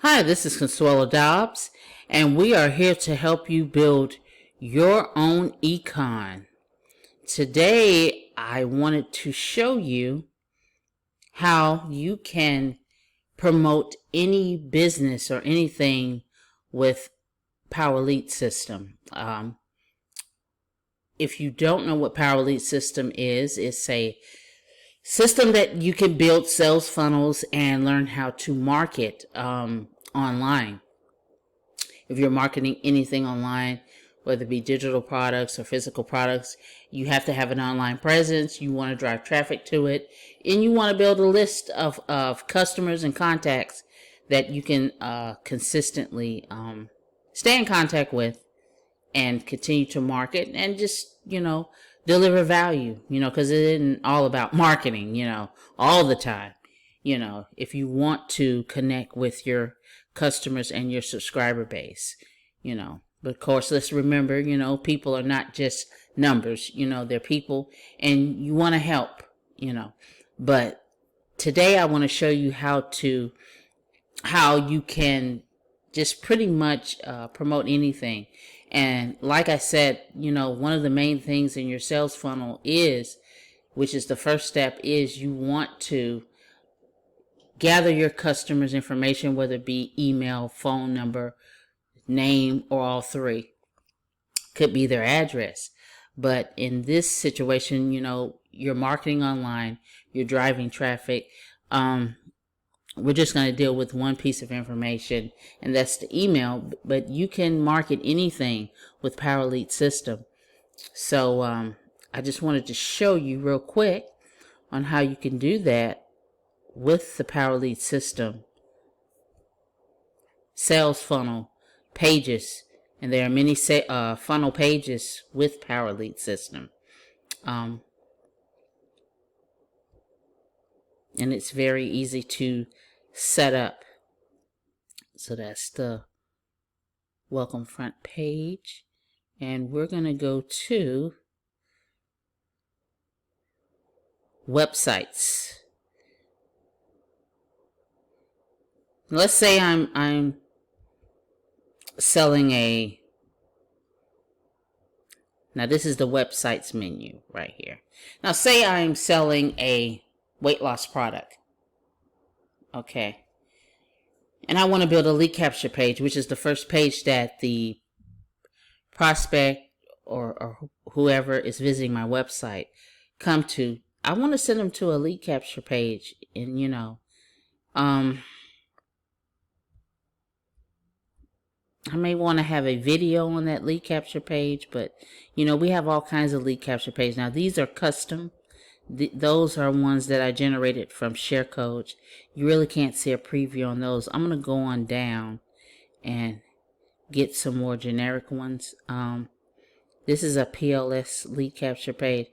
Hi, this is Consuelo Dobbs, and we are here to help you build your own econ. Today, I wanted to show you how you can promote any business or anything with Power Lead System. If you don't know what Power Lead System is, it's a system that you can build sales funnels and learn how to market online. If you're marketing anything online, whether it be digital products or physical products, you have to have an online presence. You want to drive traffic to it, and you want to build a list of customers and contacts that you can consistently stay in contact with and continue to market and just, deliver value, because it isn't all about marketing, all the time. If you want to connect with your customers and your subscriber base, But of course, let's remember, people are not just numbers, they're people and you want to help, But today I want to show you how you can just pretty much promote anything. And like I said, one of the main things in your sales funnel which is the first step, is you want to gather your customers' information, whether it be email, phone number, name, or all three. Could be their address. But in this situation, you're marketing online, you're driving traffic. We're just going to deal with one piece of information, and that's the email. But you can market anything with Power Lead System. So I just wanted to show you real quick on how you can do that with the Power Lead System sales funnel pages. And there are many funnel pages with Power Lead System. And it's very easy to set up. So that's the welcome front page. And we're going to go to websites. Let's say I'm selling now this is the websites menu right here. Now say I'm selling a weight loss product. Okay. And I want to build a lead capture page, which is the first page that the prospect or whoever is visiting my website come to. I want to send them to a lead capture page, and I may want to have a video on that lead capture page, but we have all kinds of lead capture pages. Now these are custom. Those are ones that I generated from ShareCoach. You really can't see a preview on those. I'm going to go on down and get some more generic ones. This is a PLS lead capture page.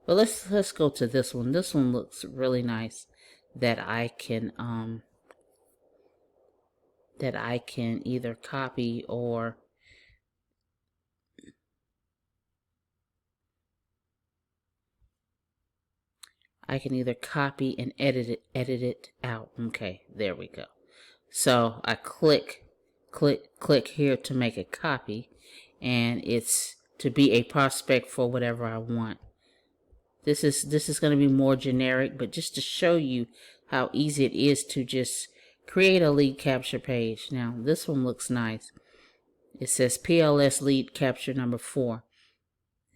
But let's go to this one. This one looks really nice that I can either copy or and edit it out. Okay, there we go. So I click here to make a copy, and it's to be a prospect for whatever I want. This is going to be more generic, but just to show you how easy it is to just create a lead capture page. Now this one looks nice. It says PLS lead capture number 4,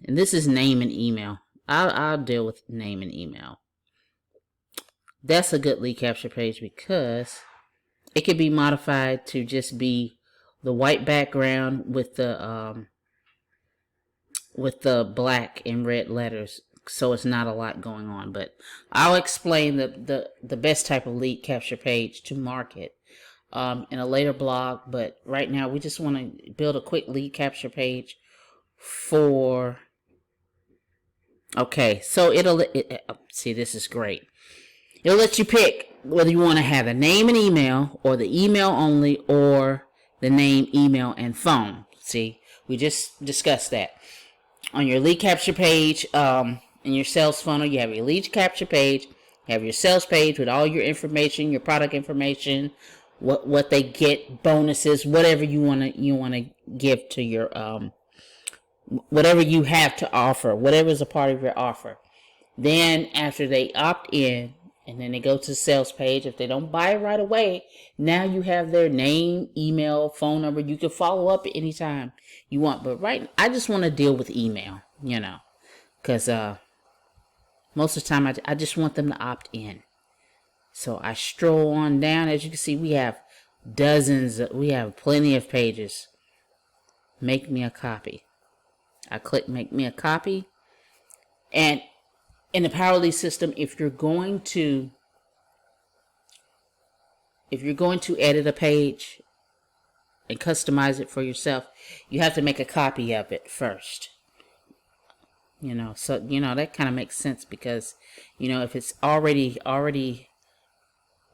and this is name and email. I'll deal with name and email. That's a good lead capture page because it could be modified to just be the white background with the black and red letters, so it's not a lot going on. But I'll explain the best type of lead capture page to market in a later blog. But right now we just want to build a quick lead capture page for. Okay, so see, this is great. It'll let you pick whether you want to have a name and email, or the email only, or the name, email, and phone. See, we just discussed that. On your lead capture page, in your sales funnel, you have your lead capture page, you have your sales page with all your information, your product information, what they get, bonuses, whatever you wanna give to your whatever you have to offer, whatever is a part of your offer. Then after they opt in and then they go to the sales page, if they don't buy it right away, now you have their name, email, phone number. You can follow up anytime you want. But I just want to deal with email, because most of the time I just want them to opt in. So I stroll on down. As you can see, we have we have plenty of pages. Make me a copy. I click make me a copy. And in the Powerlead system, if you're going to edit a page and customize it for yourself, you have to make a copy of it first. So that kind of makes sense, because if it's already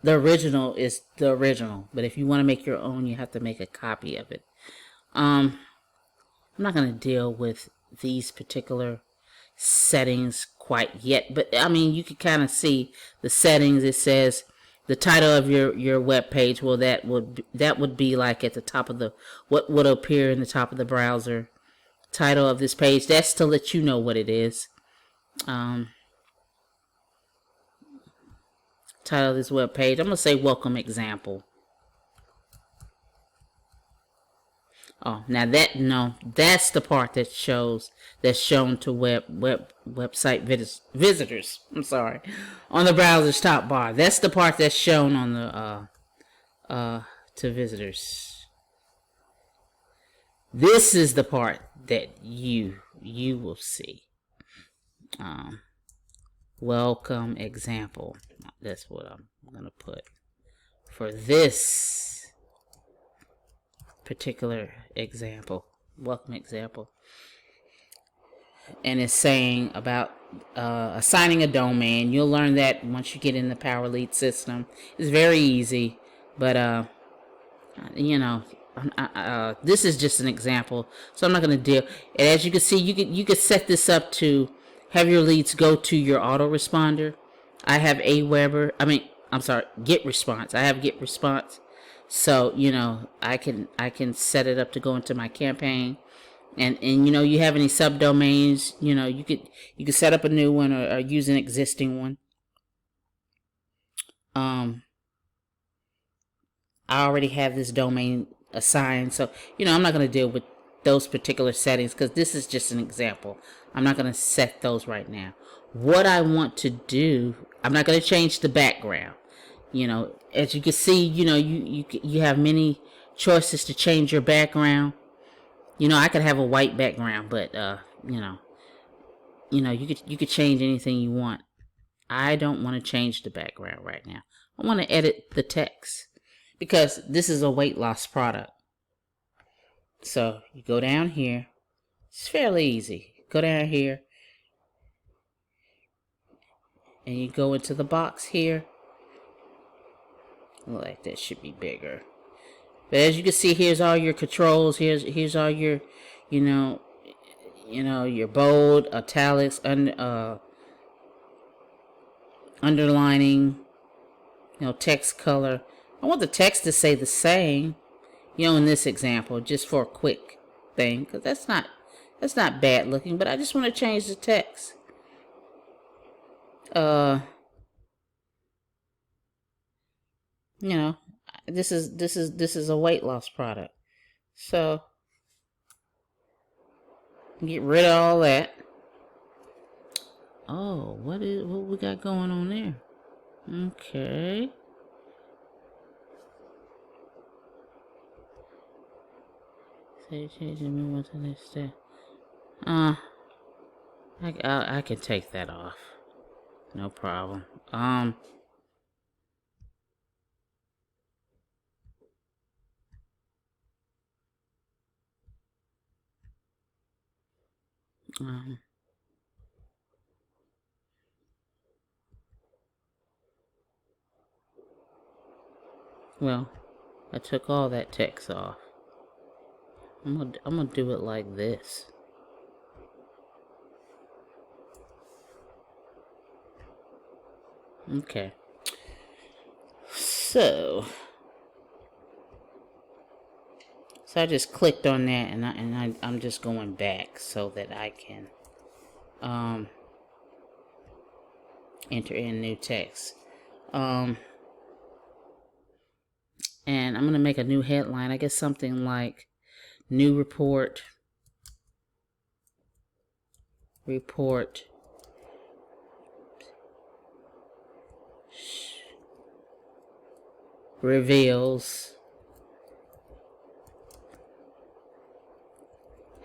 the original is the original, but if you want to make your own, you have to make a copy of it. I'm not going to deal with these particular settings quite yet, but I mean, you can kind of see the settings. It says the title of your web page. Well, that would be like at the top of what would appear in the top of the browser. Title of this page, that's to let you know what it is. Title of this web page, I'm gonna say welcome example. Oh, now that's the part that's shown to website visitors. I'm sorry, on the browser's top bar. That's the part that's shown on the to visitors. This is the part that you will see. Welcome example. That's what I'm gonna put for this particular example. Welcome example. And it's saying about assigning a domain. You'll learn that once you get in the Powerlead system. It's very easy, but this is just an example, so I'm not going to deal. And as you can see, you can set this up to have your leads go to your autoresponder. I have GetResponse. I have GetResponse, so I can set it up to go into my campaign. And you have any subdomains, you could set up a new one or use an existing one. I already have this domain assigned, so I'm not going to deal with those particular settings, because this is just an example. I'm not going to set those right now. What I want to do, I'm not going to change the background. As you can see, you have many choices to change your background. I could have a white background, but you could change anything you want. I don't want to change the background right now. I want to edit the text, because this is a weight loss product. So you go down here. It's fairly easy. Go down here and you go into the box here. Like that should be bigger. But as you can see, here's all your controls. Here's all your, your bold, italics, underlining, text color. I want the text to say the same, in this example, just for a quick thing, because that's not bad looking, but I just want to change the text. This is a weight loss product, so get rid of all that. Oh, what we got going on there? Okay. Say changing me one to the next step. I can take that off. No problem. Well, I took all that text off. I'm gonna do it like this. Okay. So So I just clicked on that, and I'm just going back so that I can enter in new text. And I'm going to make a new headline. I guess something like new report reveals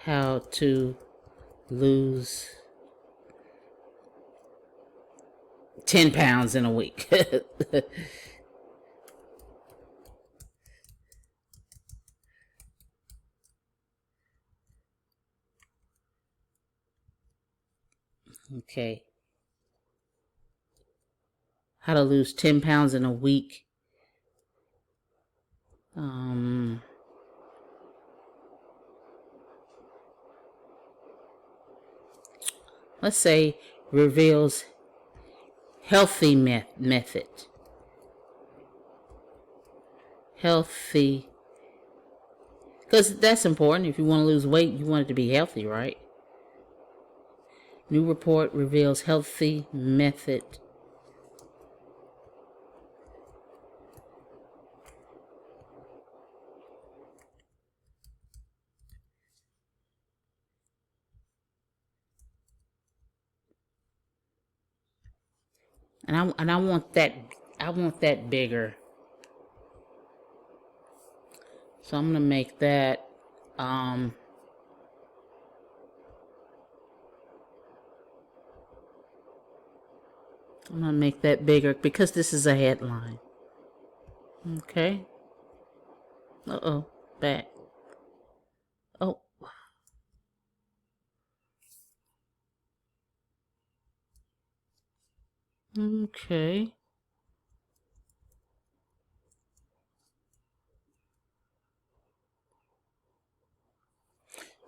how to lose 10 pounds in a week. Okay. How to lose 10 pounds in a week. Let's say reveals healthy method. Healthy. Because that's important. If you want to lose weight, you want it to be healthy, right? New report reveals healthy method. And I want that bigger. So I'm gonna make that I'm gonna make that bigger because this is a headline. Okay. Uh-oh. Back. Oh. Okay.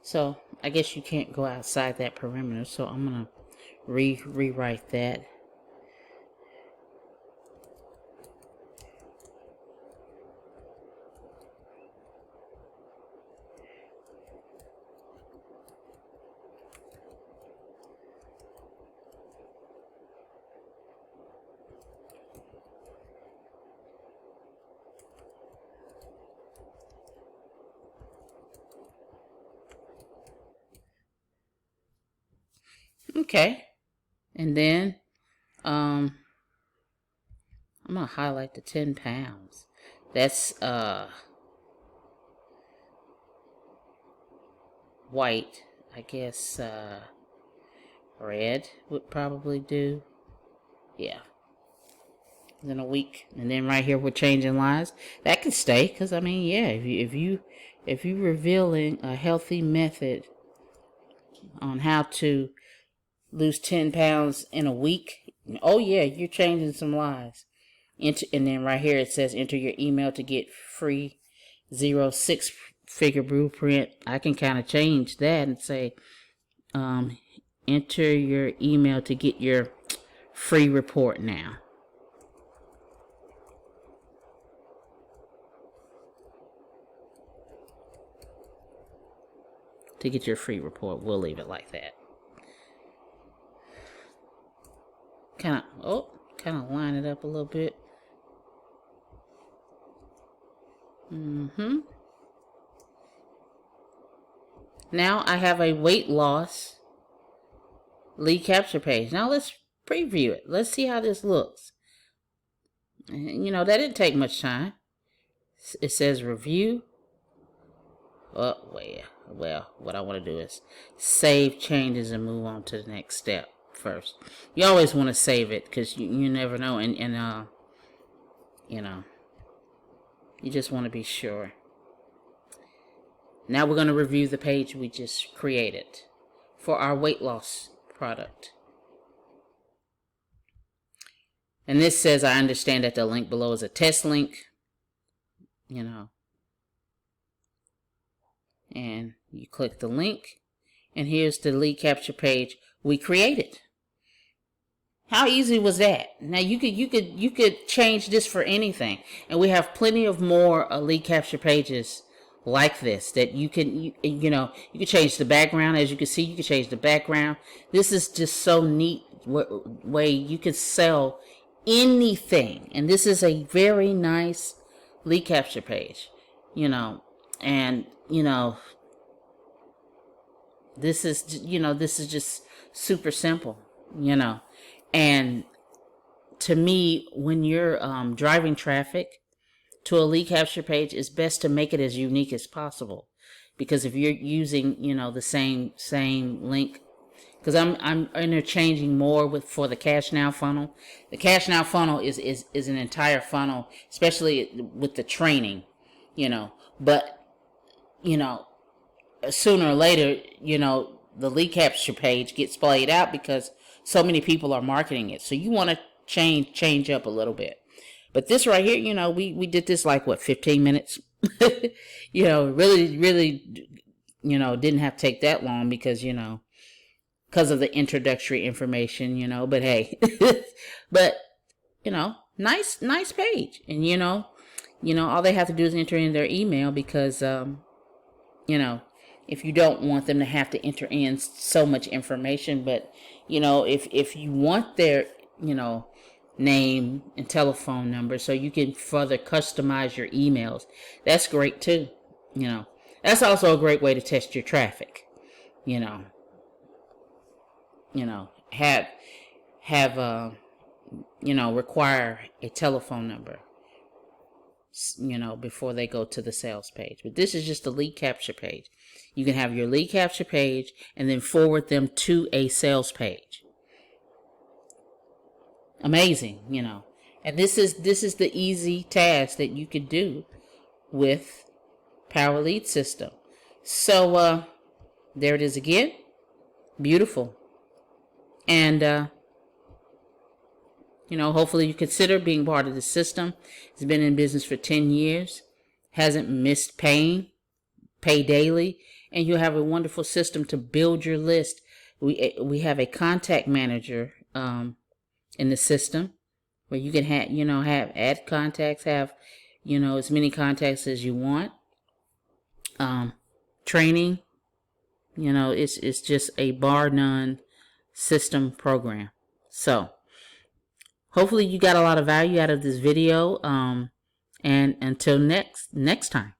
So I guess you can't go outside that perimeter. So I'm gonna rewrite that. Okay. And then I'm gonna highlight the 10 pounds. That's white. I guess red would probably do. Yeah. In a week. And then right here we're changing lives. That can stay, because I mean, yeah, if you revealing a healthy method on how to lose 10 pounds in a week, oh yeah, you're changing some lives. And then right here it says enter your email to get free 6-figure blueprint. I can kind of change that and say enter your email to get your free report now. To get your free report, we'll leave it like that. Kind of line it up a little bit. Now I have a weight loss lead capture page. Now let's preview it. Let's see how this looks. You know, that didn't take much time. It says review. Oh, well, what I want to do is save changes and move on to the next step first. You always want to save it because you never know, and you know, you just want to be sure. Now we're going to review the page we just created for our weight loss product. And this says, I understand that the link below is a test link, you know. And you click the link, and here's the lead capture page we created. How easy was that? Now you could change this for anything, and we have plenty of more lead capture pages like this, that you can, you know, you can change the background. As you can see, you can change the background. This is just so neat way you can sell anything. And this is a very nice lead capture page, you know, and, you know, this is, you know, this is just super simple, you know. And to me, when you're driving traffic to a lead capture page, it's best to make it as unique as possible. Because if you're using, you know, the same link, because I'm interchanging more with for the Cash Now funnel. The Cash Now funnel is an entire funnel, especially with the training, you know. But, you know, sooner or later, you know, the lead capture page gets played out because so many people are marketing it. So you want to change up a little bit. But this right here, you know, we did this like what, 15 minutes. You know, really, you know, didn't have to take that long because, you know, because of the introductory information, you know. But hey, but, you know, nice page. And you know, all they have to do is enter in their email because you know, if you don't want them to have to enter in so much information. But, you know, if you want their, you know, name and telephone number so you can further customize your emails, that's great too. You know, that's also a great way to test your traffic. You know, have you know, require a telephone number, you know, before they go to the sales page. But this is just a lead capture page. You can have your lead capture page and then forward them to a sales page. Amazing, you know. And this is the easy task that you could do with Power Lead System. So there it is again. Beautiful. And you know, hopefully you consider being part of the system. It's been in business for 10 years. Hasn't missed pay daily. And you have a wonderful system to build your list. We have a contact manager in the system where you can add contacts, have, you know, as many contacts as you want. Training, you know, it's just a bar none system program. So hopefully you got a lot of value out of this video. And until next time.